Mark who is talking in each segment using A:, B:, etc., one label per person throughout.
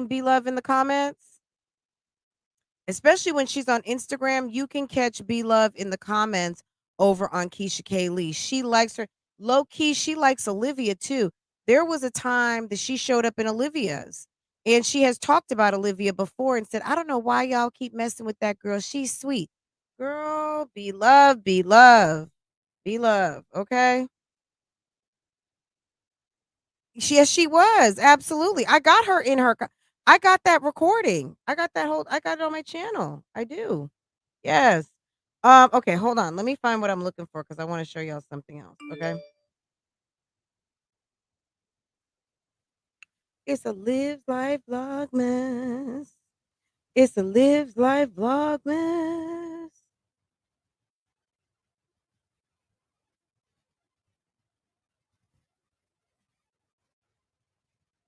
A: Be Love in the comments? Especially when she's on Instagram, you can catch Be Love in the comments over on Keisha K. Lee. She likes her. Low key, she likes Olivia too. There was a time that she showed up in Olivia's. And she has talked about Olivia before and said, I don't know why y'all keep messing with that girl. She's sweet. Girl, be love, be love, be love. Okay. Yes, she was. Absolutely. I got her in her I got that recording. I got it on my channel. I do. Yes. Okay, hold on. Let me find what I'm looking for because I want to show y'all something else. Okay. It's a live life vlogmas. It's a live life vlogmas.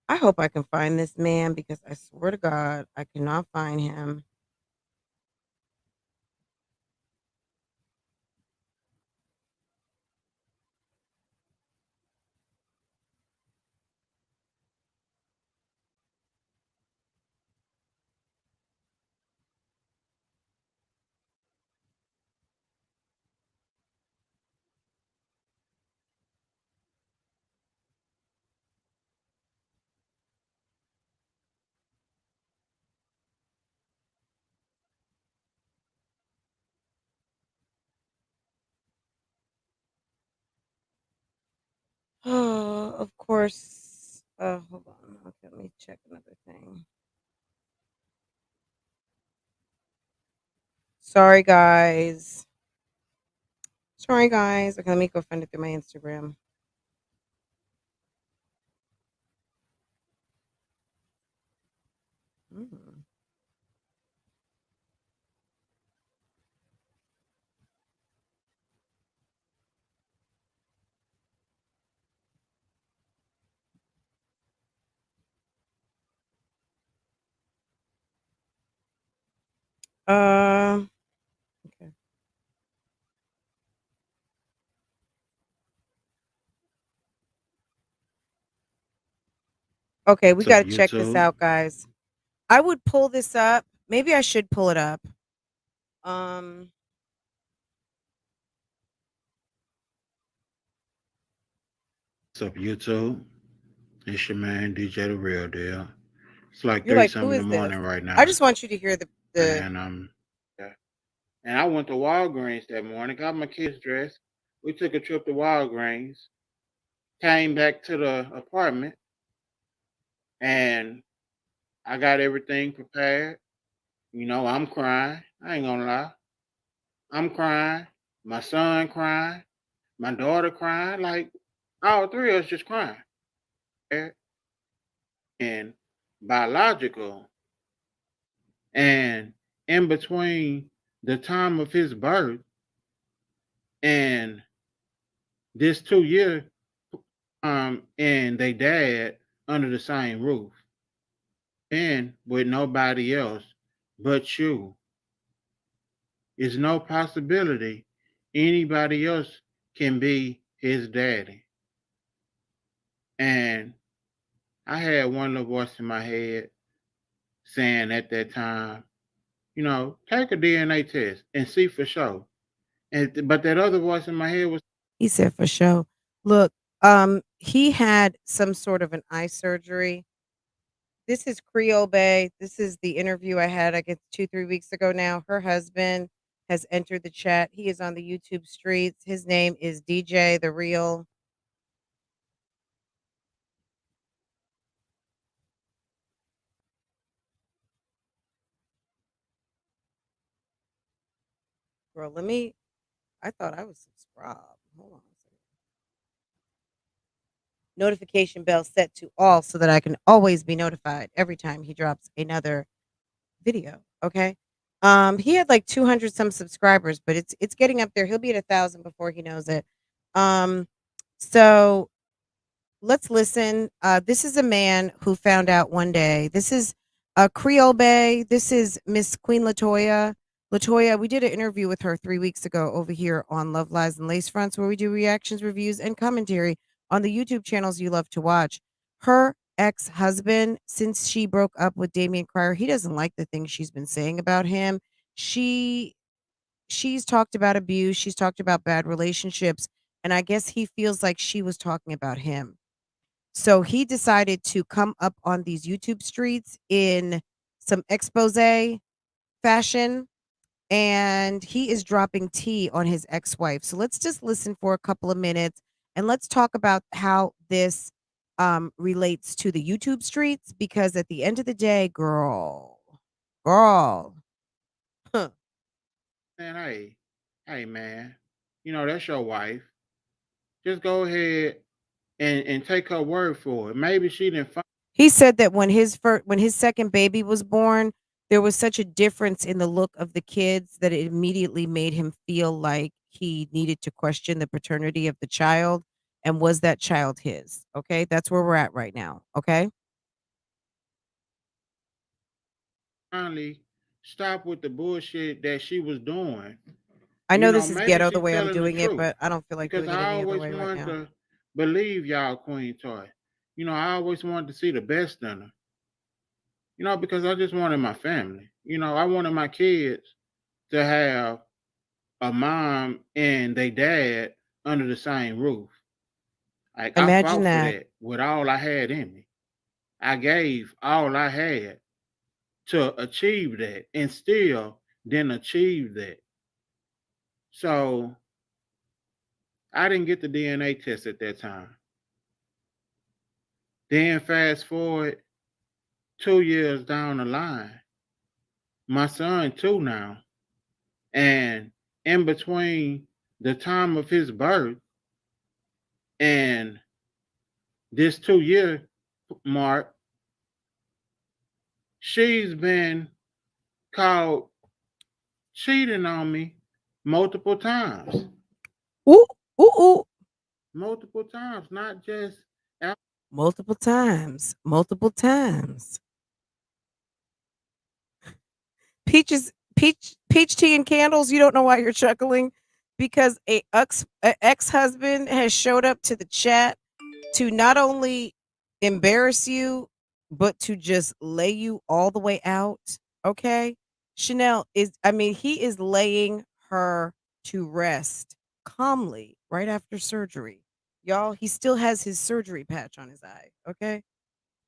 A: I hope I can find this man because I swear to God, I cannot find him. Oh, of course. Hold on. Okay, let me check another thing. Sorry, guys. Sorry, guys. Okay, let me go find it through my Instagram. Mm. Okay. Okay, we
B: What's up,
A: got to check this
B: YouTube?
A: out, guys. I would pull this up. Maybe I should pull it up. Um,
B: What's up, YouTube? It's your man, DJ The Real Deal. It's like
A: you're
B: 3
A: like, who
B: something in the
A: is this?
B: morning right
A: I
B: now.
A: just want you to hear the.
B: And yeah. And I went to Walgreens that morning, got my kids dressed. We took a trip to Walgreens, came back to the apartment, and I got everything prepared. You know, I'm crying. I ain't gonna lie. I'm crying. My son crying. My daughter crying. Like, all three of us just crying. And biological. And in between the time of his birth and this 2 year, and they dad under the same roof and with nobody else but you, is no possibility anybody else can be his daddy. And I had one little voice in my head saying at that time, you know, take a DNA test and see for sure. But that other voice in my head was,
A: He said for sure. Look, he had some sort of an eye surgery. This is Creole Bay. This is the interview I had, I guess, 2, 3 weeks ago now. Her husband has entered the chat. He is on the YouTube streets. His name is DJ The Real. Girl, let me. I thought I was subscribed. Hold on a second. Notification bell set to all so that I can always be notified every time he drops another video. Okay. He had like 200 some subscribers, but it's getting up there. He'll be at 1,000 before he knows it. Um, so let's listen. This is a man who found out one day. This is Creole Bay. This is Miss Queen Latoya. Latoya, we did an interview with her 3 weeks ago over here on Love Lies and Lace Fronts, where we do reactions, reviews, and commentary on the YouTube channels you love to watch. Her ex-husband, since she broke up with Damian Cryer, he doesn't like the things she's been saying about him. She she's talked about abuse, she's talked about bad relationships, and I guess he feels like she was talking about him. So he decided to come up on these YouTube streets in some expose fashion, and he is dropping tea on his ex-wife. So let's just listen for a couple of minutes and let's talk about how this relates to the YouTube streets, because at the end of the day, girl, huh,
B: Man, hey, man, that's your wife. Just go ahead and take her word for it. Maybe she didn't find.
A: he said that when his second baby was born, there was such a difference in the look of the kids that it immediately made him feel like he needed to question the paternity of the child, and was that child his? Okay, that's where we're at right now. Okay,
B: Finally stop with the bullshit that she was doing.
A: I know this is
B: Maybe
A: ghetto the
B: she's
A: way I'm
B: telling the
A: doing it,
B: truth
A: but I don't feel like
B: because
A: doing it
B: I
A: any other
B: always
A: way right
B: wanted
A: now.
B: to believe y'all Queen Toy. I always wanted to see the best in her. Because I just wanted my family. I wanted my kids to have a mom and their dad under the same roof. Like I
A: Imagine
B: fought for
A: that.
B: that with all I had in me. I gave all I had to achieve that and still didn't achieve that. So I didn't get the DNA test at that time. Then fast forward 2 years down the line, my son two now. And in between the time of his birth and this 2 year mark, she's been caught cheating on me multiple times.
A: Ooh, ooh, ooh.
B: Multiple times, not just out.
A: Multiple times. Multiple times. Peach tea and candles. You don't know why you're chuckling, because a ex-husband has showed up to the chat to not only embarrass you, but to just lay you all the way out. Okay. Chanel is, I mean, he is laying her to rest calmly right after surgery. Y'all, he still has his surgery patch on his eye. Okay.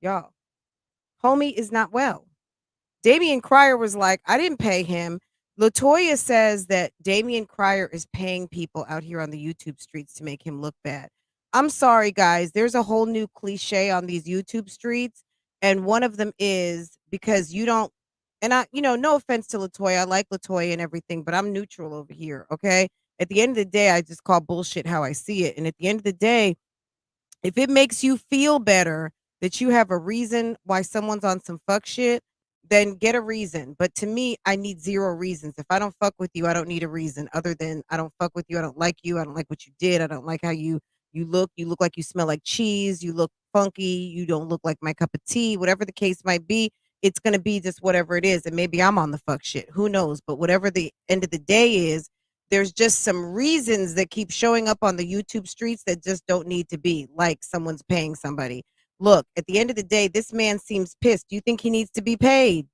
A: Y'all, homie is not well. Damian Cryer was like, I didn't pay him. Latoya says that Damian Cryer is paying people out here on the YouTube streets to make him look bad. I'm sorry, guys. There's a whole new cliche on these YouTube streets. And one of them is because you don't, and no offense to Latoya. I like Latoya and everything, but I'm neutral over here. Okay. At the end of the day, I just call bullshit how I see it. And at the end of the day, if it makes you feel better that you have a reason why someone's on some fuck shit, then get a reason. But to me, I need zero reasons. If I don't fuck with you, I don't need a reason other than I don't fuck with you. I don't like you. I don't like what you did. I don't like how you look. You look like you smell like cheese. You look funky. You don't look like my cup of tea. Whatever the case might be, it's gonna be just whatever it is. And maybe I'm on the fuck shit. Who knows? But whatever the end of the day is, there's just some reasons that keep showing up on the YouTube streets that just don't need to be, like someone's paying somebody. Look, at the end of the day, this man seems pissed. Do you think he needs to be paid?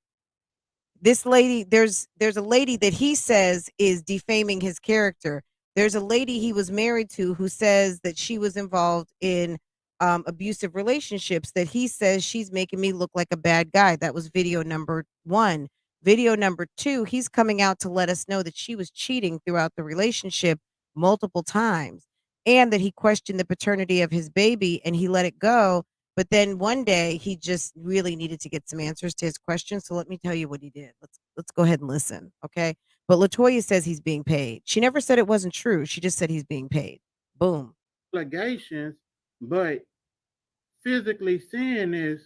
A: This lady, there's a lady that he says is defaming his character. There's a lady he was married to who says that she was involved in abusive relationships, that he says she's making me look like a bad guy. That was video number one. Video number two, he's coming out to let us know that she was cheating throughout the relationship multiple times, and that he questioned the paternity of his baby and he let it go. But then one day he just really needed to get some answers to his questions. So let me tell you what he did. Let's go ahead and listen, okay? But Latoya says he's being paid. She never said it wasn't true. She just said he's being paid. Boom.
B: Allegations, but physically seeing this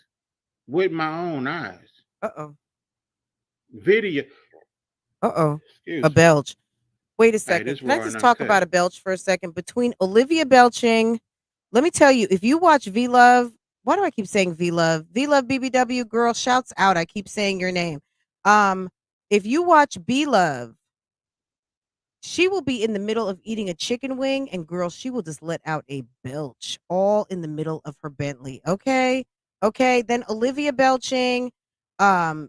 B: with my own eyes.
A: Uh-oh.
B: Video.
A: Uh-oh. A
B: Excuse me.
A: belch. Wait a
B: Hey,
A: second.
B: this
A: Can I
B: water
A: just
B: not
A: talk about
B: cut.
A: a belch for a second? Between Olivia belching, let me tell you, if you watch V Love, why do I keep saying V Love? V Love BBW girl, shouts out. I keep saying your name. Um, if you watch B Love, she will be in the middle of eating a chicken wing, and girl, she will just let out a belch all in the middle of her Bentley. Okay. Okay, then Olivia belching, um,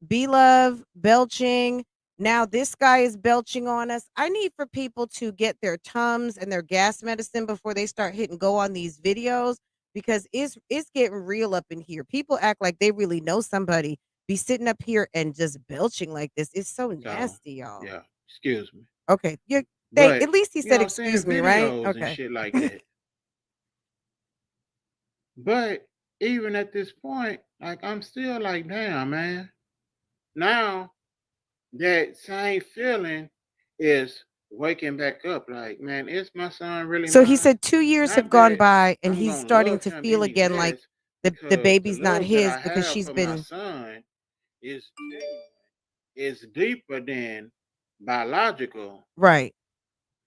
A: B Love belching. Now this guy is belching on us. I need for people to get their Tums and their gas medicine before they start hitting go on these videos because it's getting real up in here. People act like they really know somebody. Be sitting up here and just belching like this. It's so
B: So
A: nasty, y'all.
B: yeah, excuse me.
A: Okay, you thank. At
B: But
A: least he
B: you
A: said
B: know, seeing
A: excuse me, right?
B: videos and
A: Okay.
B: shit like that. But even at this point, like I'm still like, damn, man. Now that same feeling is waking back up. Like, man, is my son really
A: So he
B: mine?
A: said 2 years have
B: Not
A: gone
B: that
A: by and
B: I'm
A: he's
B: gonna
A: starting
B: love
A: to
B: him
A: feel
B: any
A: again like
B: less
A: the
B: because the
A: baby's not
B: love that
A: his
B: I
A: because
B: have
A: she's
B: for my
A: been
B: son is genuine. It's deeper than biological.
A: right.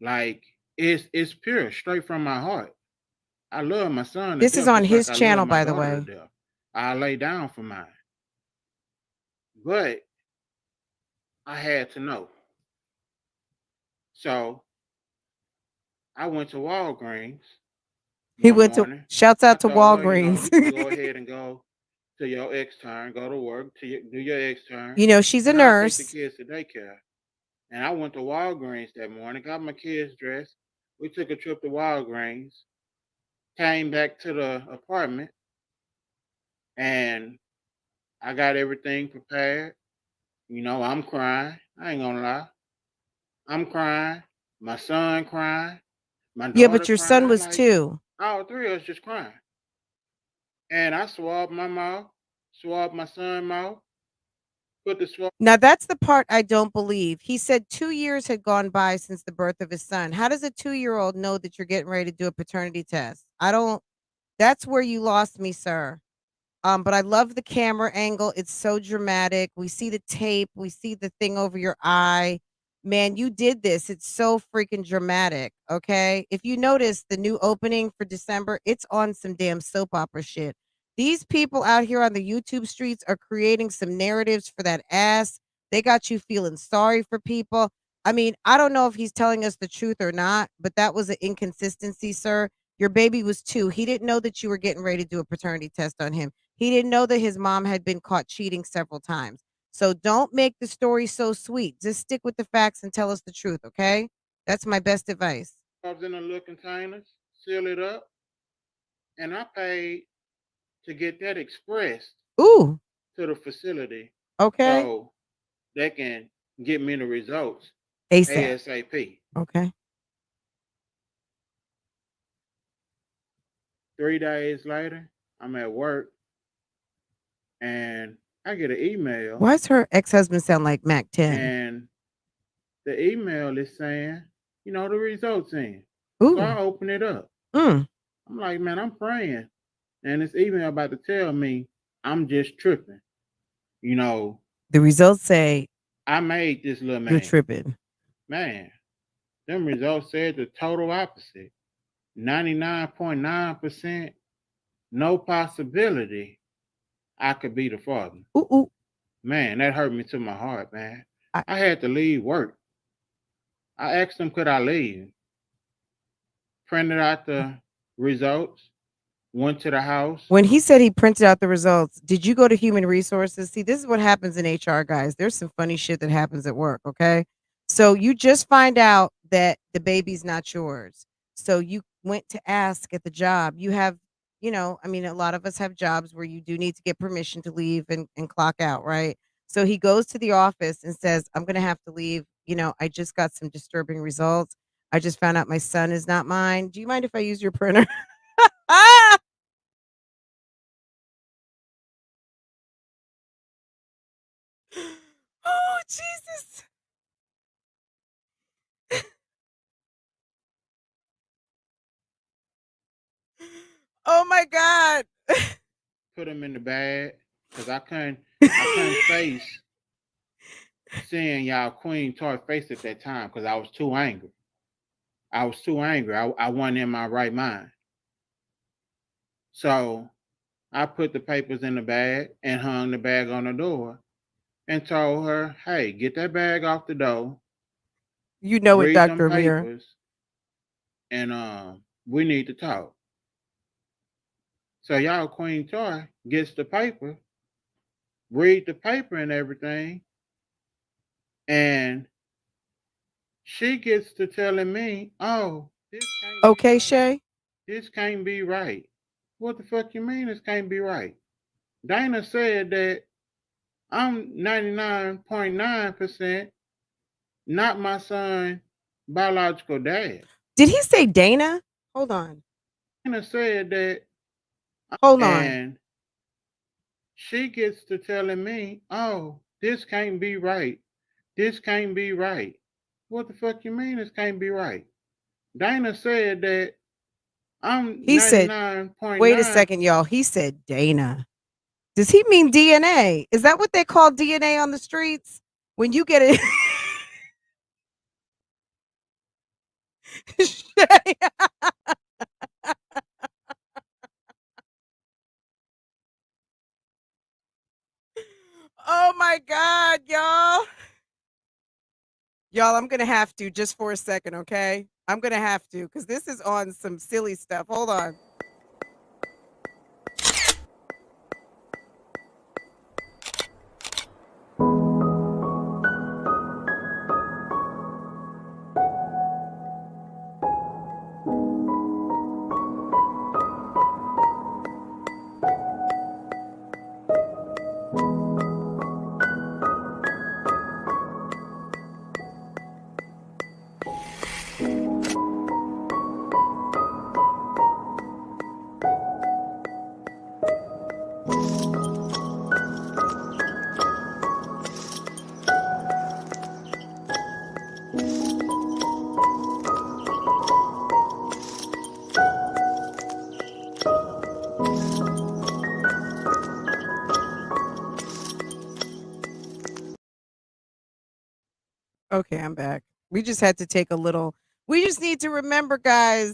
B: Like it's pure, straight from my heart. I love my son to
A: This is
B: death,
A: on
B: just like
A: his
B: I love
A: channel,
B: my
A: by the
B: daughter to
A: way.
B: death. I lay down for mine. But I had to know. So I went to Walgreens
A: He
B: one
A: went to
B: morning.
A: shouts
B: I
A: out to
B: told her, you know,
A: Walgreens.
B: you can go ahead and go to your extern, go to work, do your extern,
A: You know, she's a
B: and I'll take the
A: nurse.
B: kids to daycare. And I went to Walgreens that morning, got my kids dressed. We took a trip to Walgreens, came back to the apartment, and I got everything prepared. You know, I'm crying. I ain't gonna lie. I'm crying. My son crying. My
A: Yeah,
B: daughter
A: but your son
B: crying.
A: was
B: Like,
A: 2.
B: all three of us just crying. And I swabbed my mouth, swabbed my son's mouth, put the swab.
A: Now that's the part I don't believe. He said 2 years had gone by since the birth of his son. How does a 2-year-old know that you're getting ready to do a paternity test? I don't That's where you lost me, sir. But I love the camera angle. It's so dramatic. We see the tape. We see the thing over your eye. Man, you did this. It's so freaking dramatic. Okay. If you notice the new opening for December, it's on some damn soap opera shit. These people out here on the YouTube streets are creating some narratives for that ass. They got you feeling sorry for people. I mean, I don't know if he's telling us the truth or not, but that was an inconsistency, sir. Your baby was 2. He didn't know that you were getting ready to do a paternity test on him. He didn't know that his mom had been caught cheating several times. So don't make the story so sweet. Just stick with the facts and tell us the truth, okay? That's my best advice.
B: Swabs in the little containers, seal it up, and I paid to get that expressed
A: Ooh,
B: to the facility
A: okay.
B: so they can get me the results
A: ASAP.
B: ASAP.
A: Okay.
B: 3 days later, I'm at work and I get an email,
A: Why does her ex-husband sound like Mac 10?
B: and the email is saying, you know, the results in. So I
A: Ooh.
B: open it up.
A: Mm.
B: I'm like, man, I'm praying. And this email about to tell me I'm just tripping. You know,
A: The results say
B: I made this little
A: you're
B: man.
A: tripping.
B: Man, them results said the total opposite. 99.9%, no possibility I could be the father.
A: Ooh, ooh.
B: Man, that hurt me to my heart, man.
A: I,
B: I had to leave work. I asked him, could I leave? Printed out the results, went to the house.
A: when he said he printed out the results, did you go to human resources? See, this is what happens in HR, guys. There's some funny shit that happens at work, okay? So you just find out that the baby's not yours. So you went to ask at the job. You have, I mean, a lot of us have jobs where you do need to get permission to leave and clock out, right? So he goes to the office and says, I'm going to have to leave. I just got some disturbing results. I just found out my son is not mine. Do you mind if I use your printer? Ah! Oh, Jesus. Oh my God.
B: Put him in the bag because I couldn't face seeing y'all Queen Toy face at that time because I was too angry. I was too angry. I wasn't in my right mind. So I put the papers in the bag and hung the bag on the door and told her, hey, get that bag off the door,
A: You know it,
B: read them
A: Dr. Amir.
B: papers, and we need to talk. So y'all Queen Toy gets the paper, read the paper and everything, and she gets to telling me, "Oh, this can't be
A: Okay,
B: right.
A: Shay.
B: This can't be right." What the fuck you mean this can't be right? Dana said that I'm 99.9% not my son biological dad.
A: Did he say Dana? Hold on.
B: Dana said that,
A: Hold on.
B: and she gets to telling me, "Oh, this can't be right. This can't be right." What the fuck you mean this can't be right? Dana said that I'm
A: He said, wait a
B: 99.9.
A: second, y'all. He said Dana. Does he mean DNA? Is that what they call DNA on the streets? When you get it. Shay. Oh my God, y'all. Y'all, I'm going to have to just for a second, okay? I'm going to have to because this is on some silly stuff. Hold on. Okay, I'm back. We just had to take a little. We just need to remember, guys,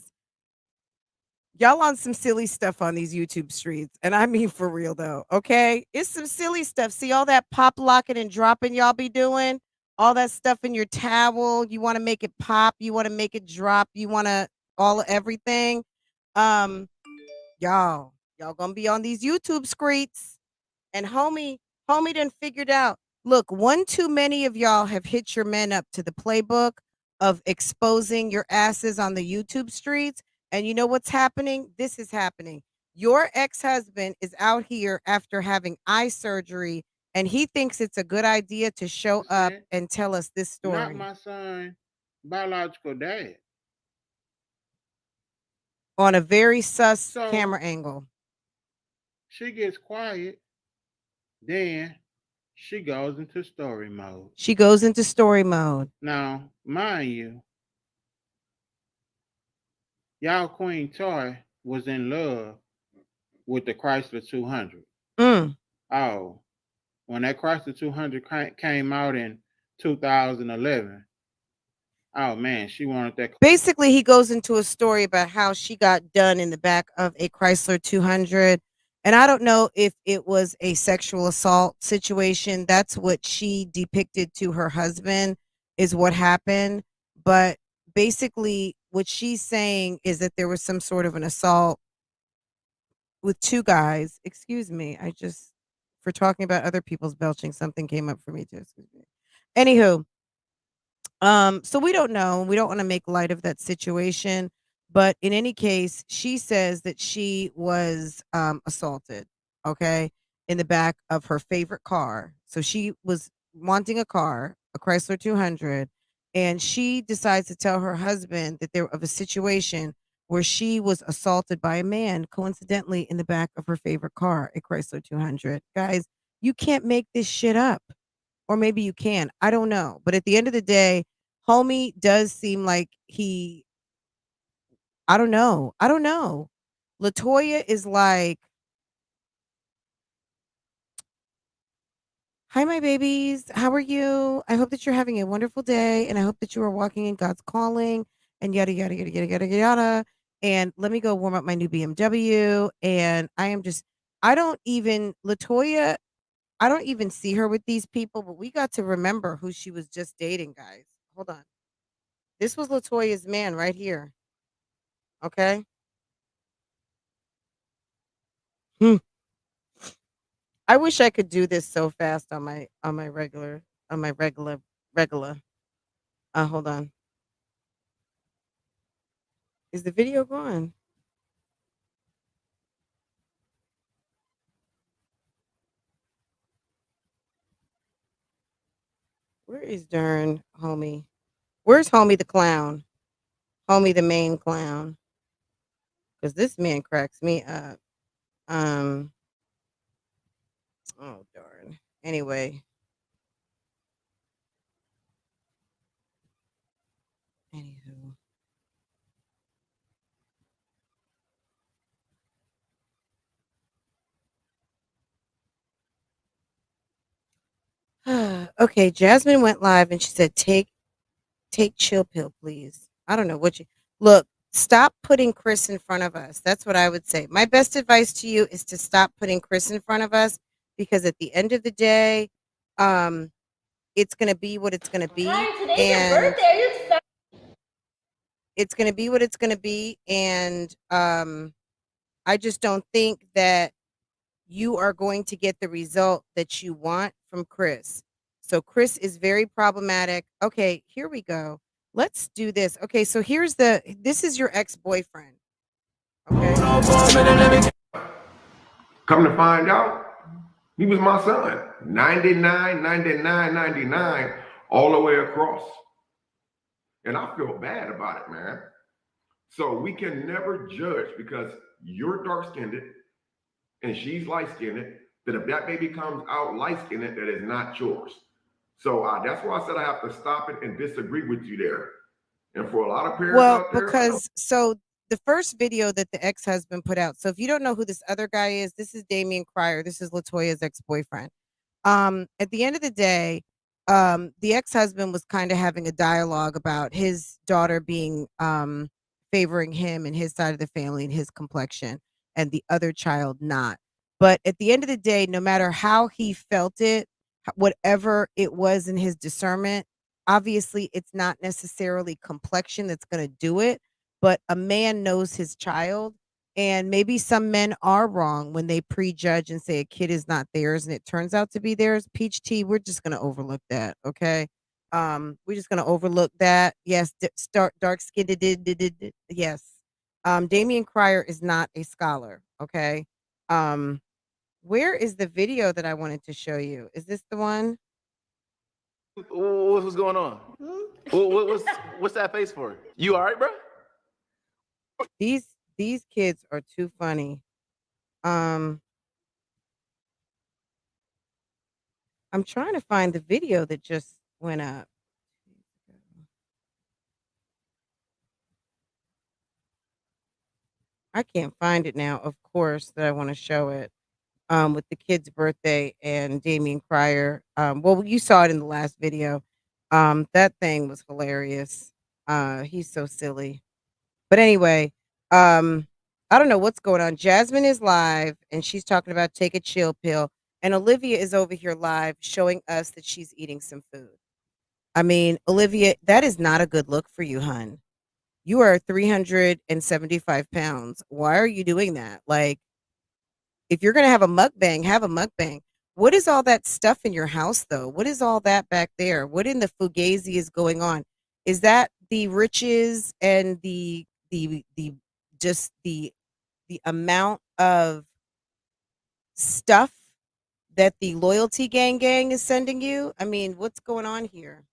A: y'all on some silly stuff on these YouTube streets. And I mean for real though, okay? It's some silly stuff. See all that pop locking and dropping y'all be doing? All that stuff in your towel. You want to make it pop, you want to make it drop, you want to all everything. Um, y'all gonna be on these YouTube streets. And homie done figured out. Look, one too many of y'all have hit your men up to the playbook of exposing your asses on the YouTube streets. And you know what's happening? This is happening. Your ex-husband is out here after having eye surgery, and he thinks it's a good idea to show up and tell us this
B: Not
A: story
B: my son biological dad.
A: on a very sus
B: So
A: camera angle.
B: she gets quiet, then she goes into story mode.
A: She goes into story mode.
B: Now, mind you, y'all Queen Toy was in love with the Chrysler 200.
A: Mm.
B: Oh, when that Chrysler 200 came out in 2011, oh man, she wanted that.
A: Basically, he goes into a story about how she got done in the back of a Chrysler 200. And I don't know if it was a sexual assault situation. That's what she depicted to her husband, is what happened. But basically, what she's saying is that there was some sort of an assault with two guys. Excuse me. For talking about other people's belching, something came up for me too. Excuse me. Anywho, so we don't know. We don't want to make light of that situation, but in any case, she says that she was assaulted, okay, in the back of her favorite car. So she was wanting a car, a Chrysler 200, and she decides to tell her husband that there of a situation where she was assaulted by a man coincidentally in the back of her favorite car, a Chrysler 200. Guys, you can't make this shit up. Or maybe you can. I don't know. But at the end of the day, homie does seem like he I don't know. I don't know. Latoya is like, "Hi, my babies. How are you? I hope that you're having a wonderful day, and I hope that you are walking in God's calling, and yada yada yada yada yada yada. And let me go warm up my new BMW. And I am just, I don't even Latoya. I don't even see her with these people, but we got to remember who she was just dating, guys. Hold on. This was Latoya's man right here. Okay. Hmm. I wish I could do this so fast on my regular. Hold on. Is the video gone? Where is darn homie? Where's homie the clown? Homie the main clown. Because this man cracks me up. Um. Oh darn. Anyway. Anywho. Okay, Jasmine went live and she said, take chill pill, please. I don't know what you look. Stop putting Chris in front of us. That's what I would say. My best advice to you is to stop putting Chris in front of us because at the end of the day, um, it's gonna be what it's gonna be.
C: Ryan, today's your birthday.
A: It's gonna be what it's gonna be, and I just don't think that you are going to get the result that you want from Chris. So Chris is very problematic. Okay, here we go. Let's do this. Okay, so this is your ex-boyfriend. Okay.
D: Come to find out, he was my son. 99, 99, 99, all the way across. And I feel bad about it, man. So we can never judge because you're dark-skinned and she's light-skinned, that if that baby comes out light-skinned, that is not yours. So that's why I said I have to stop it and disagree with you there. And for a lot of parents out there,
A: because so the first video that the ex-husband put out. So if you don't know who this other guy is, this is Damian Cryer. This is Latoya's ex-boyfriend. At the end of the day, the ex-husband was kind of having a dialogue about his daughter being favoring him and his side of the family and his complexion, and the other child not. But at the end of the day, no matter how he felt it, whatever it was in his discernment, obviously it's not necessarily complexion that's going to do it, but a man knows his child. And maybe some men are wrong when they prejudge and say a kid is not theirs and it turns out to be theirs. Peach tea, we're just gonna overlook that. Okay. We're just gonna overlook that. Yes, start dark skinned. Yes. Damian Cryer is not a scholar. Okay. Um, where is the video that I wanted to show you? Is this the one?
C: What's going on? What's that face for? You all right, bro?
A: These kids are too funny. I'm trying to find the video that just went up. I can't find it now, of course, that I want to show it. With the kid's birthday and Damian Cryer. Well, you saw it in the last video. That thing was hilarious. He's so silly. But anyway, I don't know what's going on. Jasmine is live and she's talking about take a chill pill. And Olivia is over here live showing us that she's eating some food. I mean, Olivia, that is not a good look for you, hun. You are 375 pounds. Why are you doing that? Like, if you're going to have a mukbang, have a mukbang. What is all that stuff in your house, though? What is all that back there? What in the fugazi is going on? Is that the riches and the just the amount of stuff that the loyalty gang is sending you? I mean, what's going on here?